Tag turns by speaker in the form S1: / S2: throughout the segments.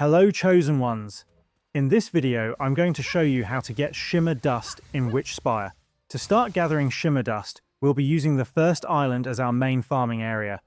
S1: Hello chosen ones! In this video I'm going to show you how to get Shimmer Dust in Witchspire. To start gathering Shimmer Dust, we'll be using the first island as our main farming area.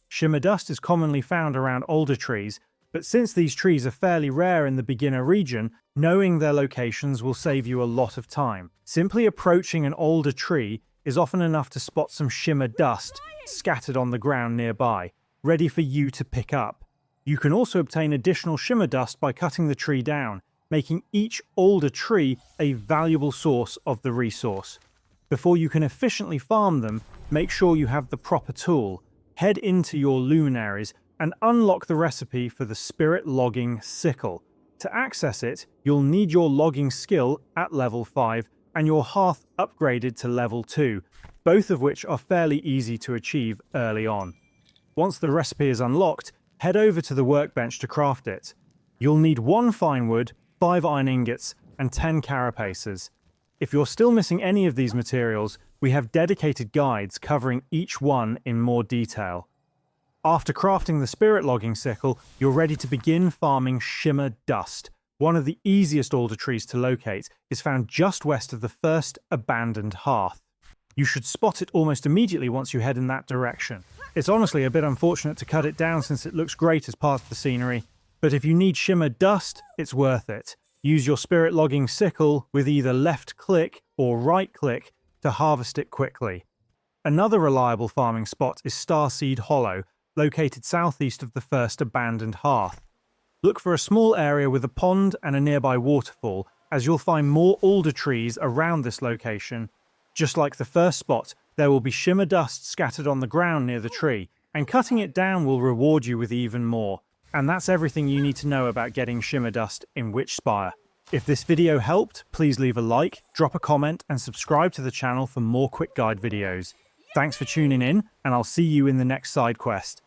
S1: Shimmer Dust is commonly found around older trees, but since these trees are fairly rare in the beginner region, knowing their locations will save you a lot of time. Simply approaching an older tree is often enough to spot some Shimmer Dust scattered on the ground nearby, ready for you to pick up. You can also obtain additional Shimmer Dust by cutting the tree down, making each older tree a valuable source of the resource. Before you can efficiently farm them, make sure you have the proper tool. Head into your luminaries and unlock the recipe for the Spirit Logging Sickle. To access it, you'll need your logging skill at level 5 and your hearth upgraded to level 2, both of which are fairly easy to achieve early on. Once the recipe is unlocked, head over to the workbench to craft it. You'll need 1 fine wood, 5 iron ingots, and 10 carapaces. If you're still missing any of these materials, we have dedicated guides covering each one in more detail. After crafting the Spirit Logging Sickle, you're ready to begin farming Shimmer Dust. One of the easiest alder trees to locate is found just west of the first abandoned hearth. You should spot it almost immediately once you head in that direction. It's honestly a bit unfortunate to cut it down since it looks great as part of the scenery, but if you need Shimmer Dust, it's worth it. Use your Spirit Logging Sickle with either left click or right click to harvest it quickly. Another reliable farming spot is Starseed Hollow, located southeast of the first abandoned hearth. Look for a small area with a pond and a nearby waterfall, as you'll find more alder trees around this location. Just like the first spot, there will be Shimmer Dust scattered on the ground near the tree, and cutting it down will reward you with even more. And that's everything you need to know about getting Shimmer Dust in Witchspire. If this video helped, please leave a like, drop a comment, and subscribe to the channel for more quick guide videos. Thanks for tuning in, and I'll see you in the next side quest.